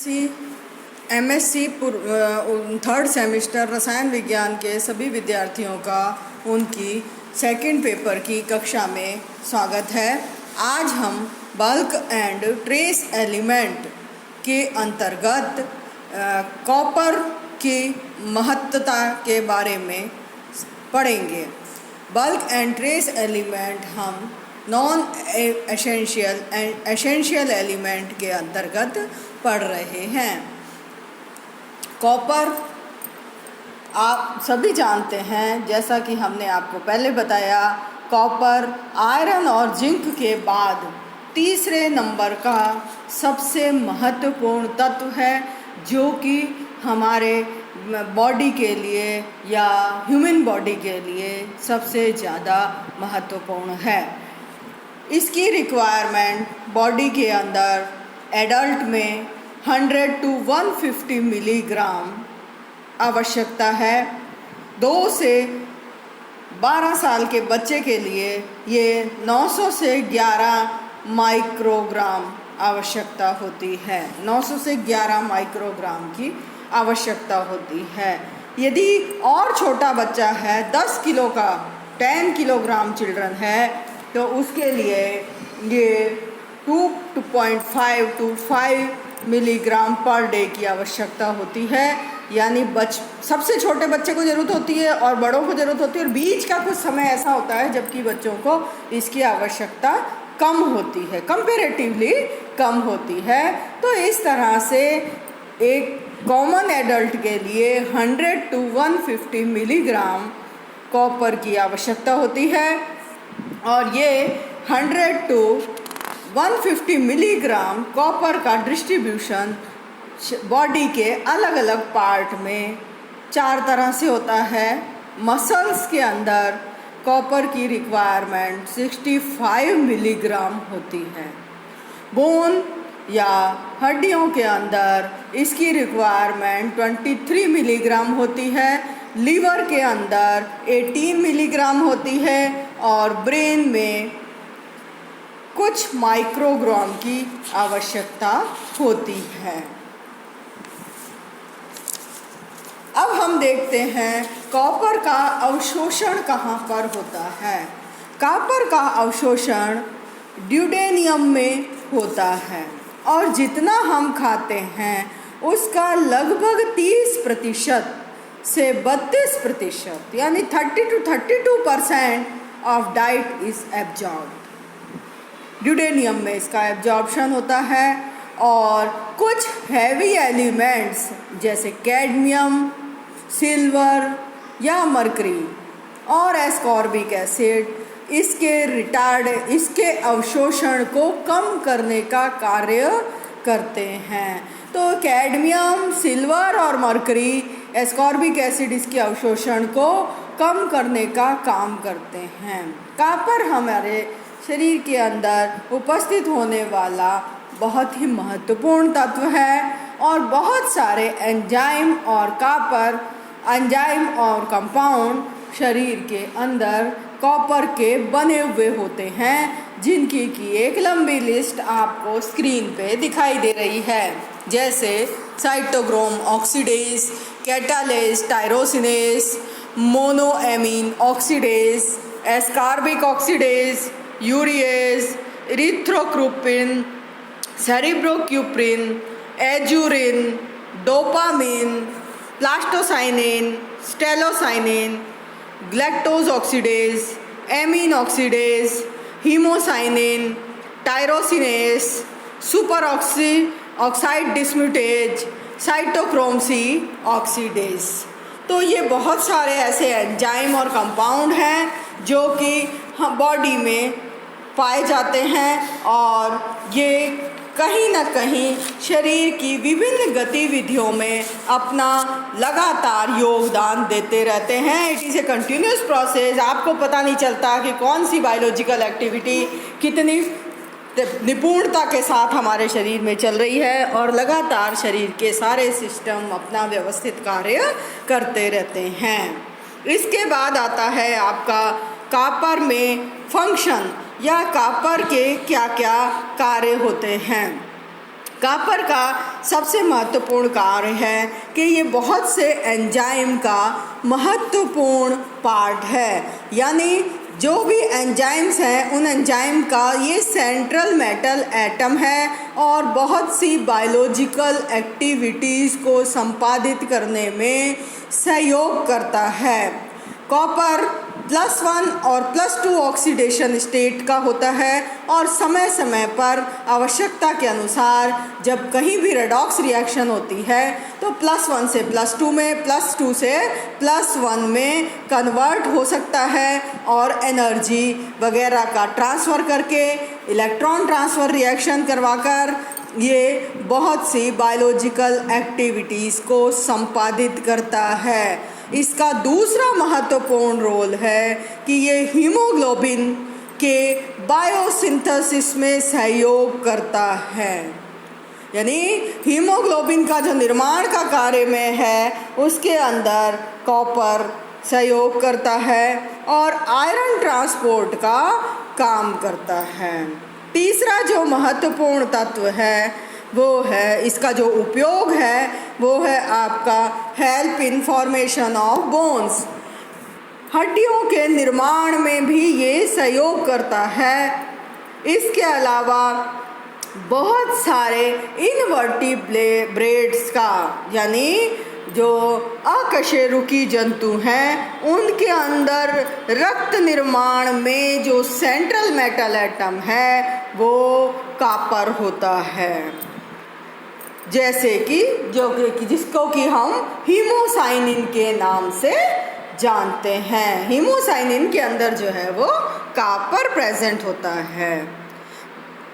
MSc third semester रसायन विज्ञान के सभी विद्यार्थियों का उनकी सेकंड पेपर की कक्षा में स्वागत है। आज हम बल्क एंड ट्रेस एलिमेंट के अंतर्गत कॉपर की महत्ता के बारे में पढ़ेंगे। बल्क एंड ट्रेस एलिमेंट हम non essential and essential element के अंतर्गत पढ़ रहे हैं। कॉपर आप सभी जानते हैं, जैसा कि हमने आपको पहले बताया, कॉपर आयरन और जिंक के बाद तीसरे नंबर का सबसे महत्वपूर्ण तत्व है, जो कि हमारे बॉडी के लिए या ह्यूमन बॉडी के लिए सबसे ज़्यादा महत्वपूर्ण है। इसकी रिक्वायरमेंट बॉडी के अंदर एडल्ट में 100 to 150 मिलीग्राम आवश्यकता है। 2 से 12 साल के बच्चे के लिए ये 900 से 11 माइक्रोग्राम आवश्यकता होती है। 900 से 11 माइक्रोग्राम की आवश्यकता होती है। यदि और छोटा बच्चा है, 10 किलो का, 10 किलोग्राम चिल्ड्रन है, तो उसके लिए ये 2.5 to 5 मिलीग्राम पर डे की आवश्यकता होती है। यानी सबसे छोटे बच्चे को ज़रूरत होती है और बड़ों को ज़रूरत होती है, और बीच का कुछ समय ऐसा होता है जबकि बच्चों को इसकी आवश्यकता कम होती है, कंपैरेटिवली कम होती है। तो इस तरह से एक कॉमन एडल्ट के लिए 100 to 150 मिलीग्राम कॉपर की आवश्यकता होती है, और ये 100 to 150 मिलीग्राम कॉपर का डिस्ट्रीब्यूशन बॉडी के अलग अलग पार्ट में 4 तरह से होता है। मसल्स के अंदर कॉपर की रिक्वायरमेंट 65 मिलीग्राम होती है। बोन या हड्डियों के अंदर इसकी रिक्वायरमेंट 23 मिलीग्राम होती है। लीवर के अंदर 18 मिलीग्राम होती है, और ब्रेन में कुछ माइक्रोग्राम की आवश्यकता होती है। अब हम देखते हैं कॉपर का अवशोषण कहाँ पर होता है। कॉपर का अवशोषण ड्यूडेनियम में होता है, और जितना हम खाते हैं उसका लगभग 30% से 32%, यानी 30 to 32% of diet is absorbed. Duodenum में इसका एब्जॉर्प्शन होता है, और कुछ हैवी एलिमेंट्स जैसे कैडमियम, सिल्वर या मरकरी और एस्कॉर्बिक एसिड इसके अवशोषण को कम करने का कार्य करते हैं। तो कैडमियम, सिल्वर और मरकरी, एस्कॉर्बिक एसिड इसके अवशोषण को कम करने का काम करते हैं। कॉपर हमारे शरीर के अंदर उपस्थित होने वाला बहुत ही महत्वपूर्ण तत्व है, और बहुत सारे एंजाइम और कंपाउंड शरीर के अंदर कॉपर के बने हुए होते हैं, जिनकी की एक लंबी लिस्ट आपको स्क्रीन पे दिखाई दे रही है, जैसे cytochrome oxidase, catalase tyrosinase, monoamine oxidase, ascorbic oxidase, urease, erythrocuprein, cerebrocuprein, azurin, dopamine, plastocyanin, stellacyanin, galactose oxidase, amine oxidase, haemocyanin, tyrosinase, superoxide dismutase, cytochrome C oxidase. तो ये बहुत सारे ऐसे एंजाइम और कंपाउंड हैं जो कि बॉडी में पाए जाते हैं, और ये कहीं ना कहीं शरीर की विभिन्न गतिविधियों में अपना लगातार योगदान देते रहते हैं। It is a continuous process. आपको पता नहीं चलता कि कौन सी बायोलॉजिकल एक्टिविटी कितनी निपुणता के साथ हमारे शरीर में चल रही है, और लगातार शरीर के सारे सिस्टम अपना व्यवस्थित कार्य करते रहते हैं। इसके बाद आता है आपका कॉपर में फंक्शन, या कॉपर के क्या क्या कार्य होते हैं। कॉपर का सबसे महत्वपूर्ण कार्य है कि ये बहुत से एंजाइम का महत्वपूर्ण पार्ट है, यानी जो भी एंजाइम्स हैं उन एंजाइम का ये सेंट्रल मेटल एटम है और बहुत सी बायोलॉजिकल एक्टिविटीज़ को संपादित करने में सहयोग करता है। कॉपर +1 और +2 ऑक्सीडेशन स्टेट का होता है और समय समय पर आवश्यकता के अनुसार जब कहीं भी रेडॉक्स रिएक्शन होती है तो +1 से +2 में, +2 से +1 में कन्वर्ट हो सकता है और एनर्जी वगैरह का ट्रांसफ़र करके इलेक्ट्रॉन ट्रांसफ़र रिएक्शन करवाकर ये बहुत सी बायोलॉजिकल एक्टिविटीज़ को संपादित करता है। इसका दूसरा महत्वपूर्ण रोल है कि ये हीमोग्लोबिन के बायोसिंथेसिस में सहयोग करता है, यानी हीमोग्लोबिन का जो निर्माण का कार्य में है उसके अंदर कॉपर सहयोग करता है और आयरन ट्रांसपोर्ट का काम करता है। तीसरा जो महत्वपूर्ण तत्व है वो है, इसका जो उपयोग है वो है आपका help in formation of bones. हड्डियों के निर्माण में भी ये सहयोग करता है। इसके अलावा बहुत सारे इनवर्टिब्रेट्स का, यानी जो अकशेरुकी जंतु हैं उनके अंदर रक्त निर्माण में जो सेंट्रल मेटल एटम है वो कॉपर होता है, जैसे कि जिसको कि हम हीमोसाइनिन के नाम से जानते हैं। हीमोसाइनिन के अंदर जो है वो कॉपर प्रेजेंट होता है।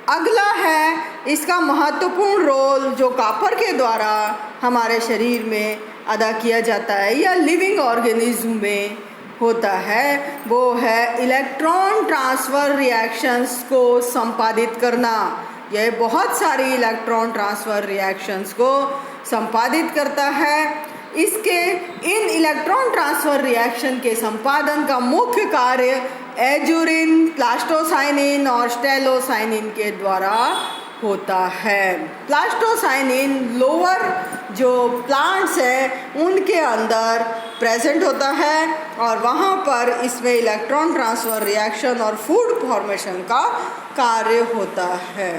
अगला है इसका महत्वपूर्ण रोल जो कॉपर के द्वारा हमारे शरीर में अदा किया जाता है या लिविंग ऑर्गेनिज्म में होता है, वो है इलेक्ट्रॉन ट्रांसफ़र रिएक्शंस को संपादित करना। यह बहुत सारी इलेक्ट्रॉन ट्रांसफ़र रिएक्शंस को संपादित करता है। इसके इन इलेक्ट्रॉन ट्रांसफ़र रिएक्शन के संपादन का मुख्य कार्य एजुरिन, प्लास्टोसाइनिन और स्टेलोसाइनिन के द्वारा होता है। प्लास्टोसाइनिन लोअर जो प्लांट्स हैं उनके अंदर प्रेजेंट होता है और वहाँ पर इसमें इलेक्ट्रॉन ट्रांसफ़र रिएक्शन और फूड फॉर्मेशन का कार्य होता है।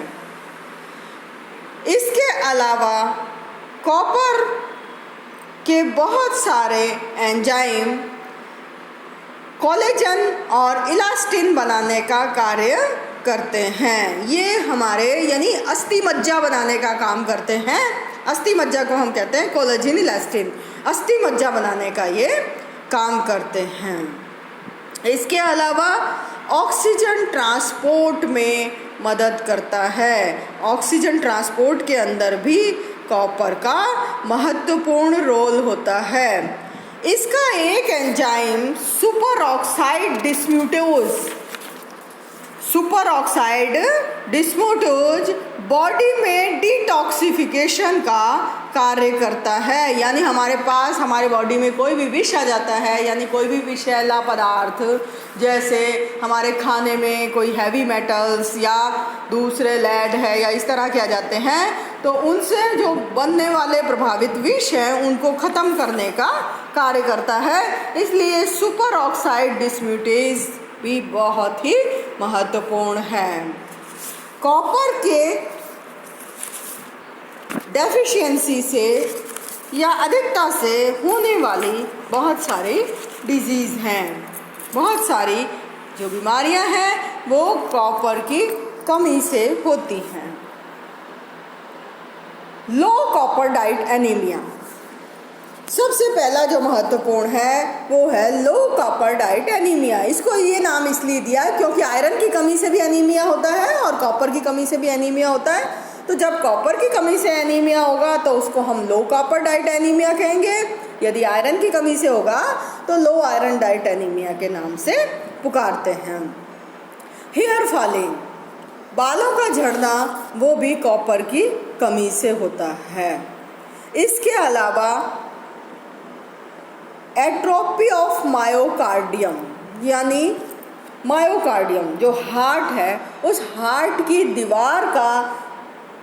इसके अलावा कॉपर के बहुत सारे एंजाइम कोलेजन और इलास्टिन बनाने का कार्य करते हैं। ये हमारे यानी अस्थि मज्जा बनाने का काम करते हैं। अस्थि मज्जा को हम कहते हैं कोलेजन इलास्टिन, अस्थि मज्जा बनाने का ये काम करते हैं। इसके अलावा ऑक्सीजन ट्रांसपोर्ट में मदद करता है। ऑक्सीजन ट्रांसपोर्ट के अंदर भी कॉपर का महत्वपूर्ण रोल होता है। इसका एक एंजाइम सुपर ऑक्साइड डिस्मोटोज बॉडी में डिटॉक्सिफिकेशन का कार्य करता है, यानी हमारे बॉडी में कोई भी विष आ जाता है, यानी कोई भी विषैला पदार्थ, जैसे हमारे खाने में कोई हैवी मेटल्स या दूसरे लेड है या इस तरह के आ जाते हैं, तो उनसे जो बनने वाले प्रभावित विष हैं उनको ख़त्म करने का कार्य करता है। इसलिए सुपर ऑक्साइड डिस्म्यूटेज भी बहुत ही महत्वपूर्ण है। कॉपर के डेफिशिएंसी से या अधिकता से होने वाली बहुत सारी डिजीज़ हैं, बहुत सारी जो बीमारियां हैं वो कॉपर की कमी से होती हैं। लो कॉपर डाइट एनीमिया, सबसे पहला जो महत्वपूर्ण है वो है लो कॉपर डाइट एनीमिया। इसको ये नाम इसलिए दिया क्योंकि आयरन की कमी से भी एनीमिया होता है और कॉपर की कमी से भी एनीमिया होता है। तो जब कॉपर की कमी से एनीमिया होगा तो उसको हम लो कॉपर डाइट एनीमिया कहेंगे। यदि आयरन की कमी से होगा तो लो आयरन डाइट एनीमिया के नाम से पुकारते हैं। हेयर फॉलिंग, बालों का झड़ना, वो भी कॉपर की कमी से होता है। इसके अलावा एट्रोफी ऑफ मायोकार्डियम, यानी मायोकार्डियम जो हार्ट है उस हार्ट की दीवार का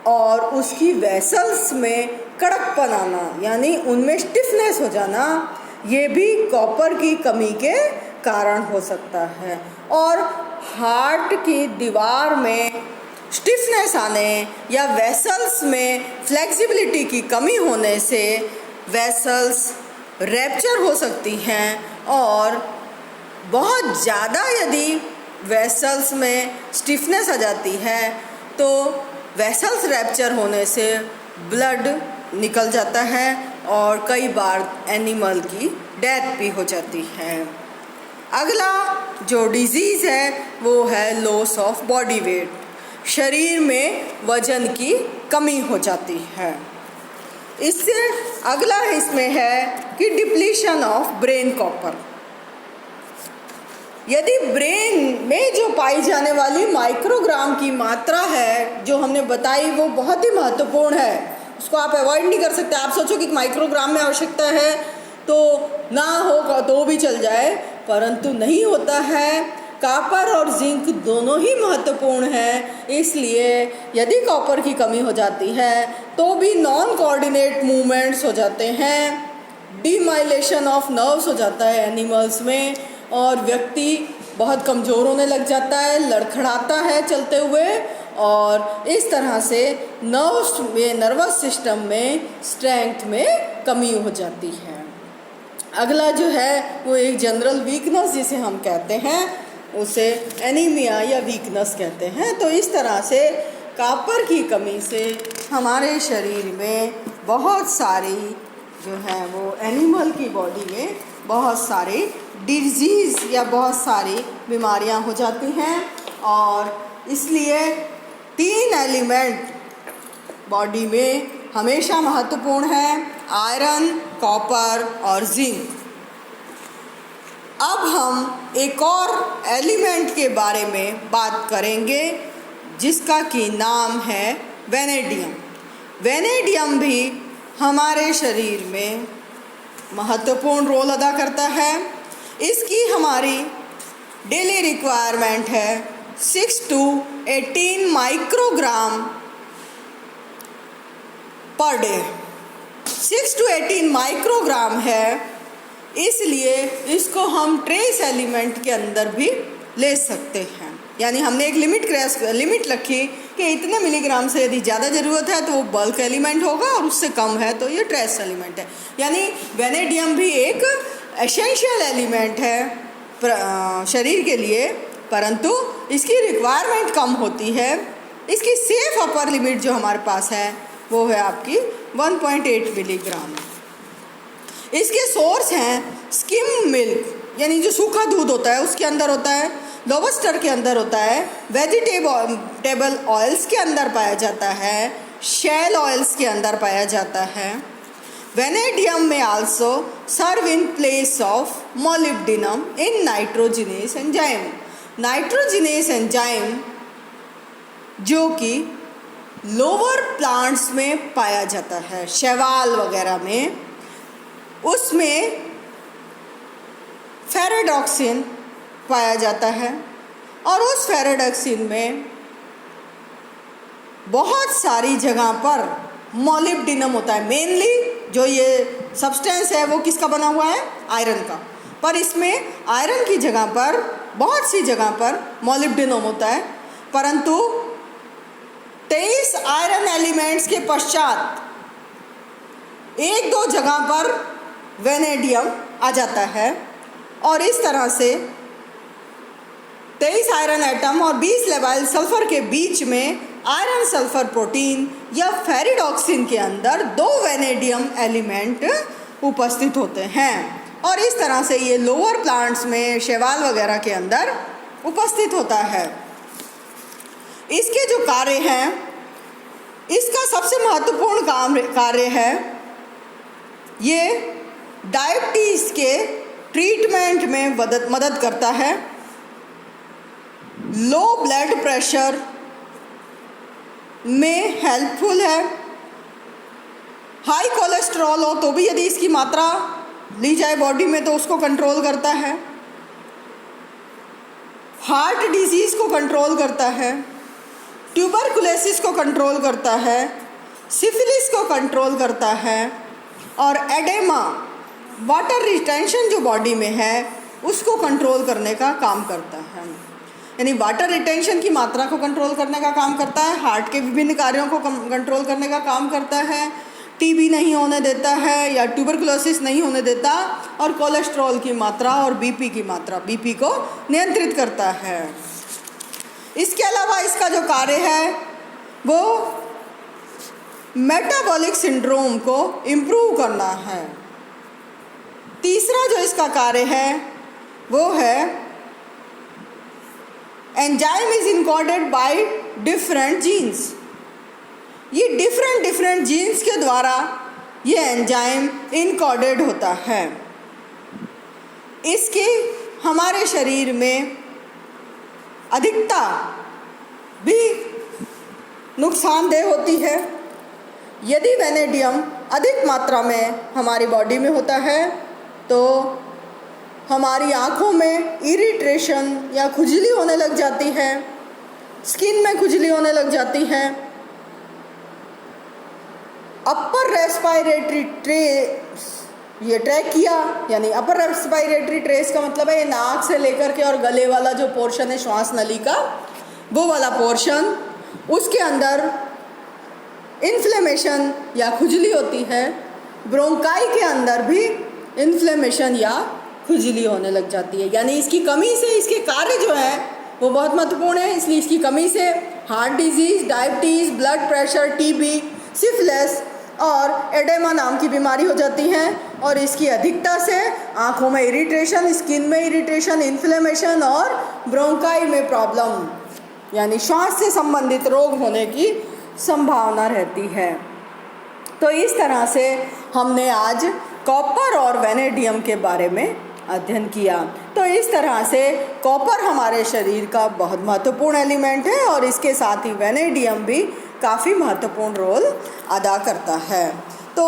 और उसकी वेसल्स में कड़कपन आना यानी उनमें स्टिफनेस हो जाना, ये भी कॉपर की कमी के कारण हो सकता है। और हार्ट की दीवार में स्टिफनेस आने या वेसल्स में फ्लेक्सिबिलिटी की कमी होने से वेसल्स रैप्चर हो सकती हैं, और बहुत ज़्यादा यदि वेसल्स में स्टिफनेस आ जाती है तो वेसल्स रैप्चर होने से ब्लड निकल जाता है और कई बार एनिमल की डेथ भी हो जाती है। अगला जो डिजीज़ है वो है लॉस ऑफ बॉडी वेट, शरीर में वजन की कमी हो जाती है। इससे अगला इसमें है कि डिप्लीशन ऑफ ब्रेन कॉपर। यदि ब्रेन में जो पाई जाने वाली माइक्रोग्राम की मात्रा है जो हमने बताई वो बहुत ही महत्वपूर्ण है, उसको आप अवॉइड नहीं कर सकते। आप सोचो कि माइक्रोग्राम में आवश्यकता है तो ना हो तो भी चल जाए, परंतु नहीं होता है। कॉपर और जिंक दोनों ही महत्वपूर्ण हैं, इसलिए यदि कॉपर की कमी हो जाती है तो भी नॉन कोऑर्डिनेट मूवमेंट्स हो जाते हैं, डीमाइलेशन ऑफ नर्व्स हो जाता है एनिमल्स में, और व्यक्ति बहुत कमज़ोर होने लग जाता है, लड़खड़ाता है चलते हुए, और इस तरह से नर्वस सिस्टम में स्ट्रेंथ में कमी हो जाती है। अगला जो है वो एक जनरल वीकनेस जिसे हम कहते हैं, उसे एनीमिया या वीकनेस कहते हैं। तो इस तरह से कॉपर की कमी से हमारे शरीर में बहुत सारी जो है वो एनिमल की बॉडी में बहुत सारी डिजीज़ या बहुत सारी बीमारियां हो जाती हैं, और इसलिए 3 एलिमेंट बॉडी में हमेशा महत्वपूर्ण है, आयरन, कॉपर और जिंक। अब हम एक और एलिमेंट के बारे में बात करेंगे जिसका कि नाम है वेनेडियम। वेनेडियम भी हमारे शरीर में महत्वपूर्ण रोल अदा करता है। इसकी हमारी डेली रिक्वायरमेंट है 6 to 18 microgram per day. 6 to 18 microgram है, इसलिए इसको हम ट्रेस एलिमेंट के अंदर भी ले सकते हैं। यानी हमने एक लिमिट रखी कि इतने मिलीग्राम से यदि ज़्यादा ज़रूरत है तो वो बल्क एलिमेंट होगा और उससे कम है तो ये ट्रेस एलिमेंट है। यानी वेनेडियम भी एक एसेंशियल एलिमेंट है शरीर के लिए, परंतु इसकी रिक्वायरमेंट कम होती है। इसकी सेफ अपर लिमिट जो हमारे पास है वो है आपकी 1.8 मिलीग्राम। इसके सोर्स हैं स्किम मिल्क, यानी जो सूखा दूध होता है उसके अंदर होता है, लोबस्टर के अंदर होता है, वेजिटेबल ऑयल्स के अंदर पाया जाता है, शेल ऑयल्स के अंदर पाया जाता है। Vanadium may also serve in place of molybdenum in nitrogenase enzyme. Nitrogenase enzyme जो कि लोअर प्लांट्स में पाया जाता है, शैवाल वगैरह में, उसमें फेरेडॉक्सिन पाया जाता है, और उस फेरेडॉक्सिन में बहुत सारी जगह पर मोलिब्डेनम होता है। मेनली जो ये सब्सटेंस है वो किसका बना हुआ है? आयरन का, पर इसमें आयरन की जगह पर बहुत सी जगह पर मोलिब्डेनम होता है, परंतु 23 आयरन एलिमेंट्स के पश्चात 1-2 जगह पर वेनेडियम आ जाता है, और इस तरह से 23 आयरन एटम और 20 लेवाइल सल्फर के बीच में आयरन सल्फर प्रोटीन या फेरिडॉक्सिन के अंदर 2 वेनेडियम एलिमेंट उपस्थित होते हैं, और इस तरह से ये लोअर प्लांट्स में शैवाल वगैरह के अंदर उपस्थित होता है। इसके जो कार्य हैं, इसका सबसे महत्वपूर्ण कार्य है ये डायबिटीज़ के ट्रीटमेंट में मदद करता है, लो ब्लड प्रेशर में हेल्पफुल है, हाई कोलेस्ट्रॉल हो तो भी यदि इसकी मात्रा ली जाए बॉडी में तो उसको कंट्रोल करता है, हार्ट डिजीज़ को कंट्रोल करता है, ट्यूबरकुलोसिस को कंट्रोल करता है, सिफिलिस को कंट्रोल करता है और एडेमा, वाटर रिटेंशन जो बॉडी में है उसको कंट्रोल करने का काम करता है। यानी वाटर रिटेंशन की मात्रा को कंट्रोल करने का काम करता है, हार्ट के विभिन्न कार्यों को कंट्रोल करने का काम करता है, टीबी नहीं होने देता है या ट्यूबरकुलोसिस नहीं होने देता, और कोलेस्ट्रॉल की मात्रा और बीपी की मात्रा, बीपी को नियंत्रित करता है। इसके अलावा इसका जो कार्य है वो मेटाबॉलिक सिंड्रोम को इम्प्रूव करना है। तीसरा जो इसका कार्य है वो है enzyme is encoded by different genes. ये डिफरेंट जीन्स के द्वारा ये एंजाइम इनकोडेड होता है। इसकी हमारे शरीर में अधिकता भी नुकसानदेह होती है। यदि वेनेडियम अधिक मात्रा में हमारी बॉडी में होता है तो हमारी आँखों में इरिटेशन या खुजली होने लग जाती है, स्किन में खुजली होने लग जाती है। अपर रेस्पिरेटरी ट्रेस, ये ट्रैकिया यानी अपर रेस्पिरेटरी ट्रेस का मतलब है ये नाक से लेकर के और गले वाला जो पोर्शन है श्वास नली का, वो वाला पोर्शन, उसके अंदर इन्फ्लेमेशन या खुजली होती है। ब्रोंकाई के अंदर भी इन्फ्लेमेशन या खुजली होने लग जाती है। यानी इसकी कमी से इसके कार्य जो है वो बहुत महत्वपूर्ण है। इसलिए इसकी कमी से heart disease, diabetes, blood pressure, TB, syphilis और एडेमा नाम की बीमारी हो जाती है। और इसकी अधिकता से आँखों में इरिटेशन, स्किन में इरिटेशन, इन्फ्लेमेशन और ब्रोंकाई में प्रॉब्लम यानी श्वास से संबंधित रोग होने की संभावना रहती है। तो इस तरह से हमने आज कॉपर और वेनेडियम के बारे में अध्ययन किया। तो इस तरह से कॉपर हमारे शरीर का बहुत महत्वपूर्ण एलिमेंट है और इसके साथ ही वेनेडियम भी काफ़ी महत्वपूर्ण रोल अदा करता है। तो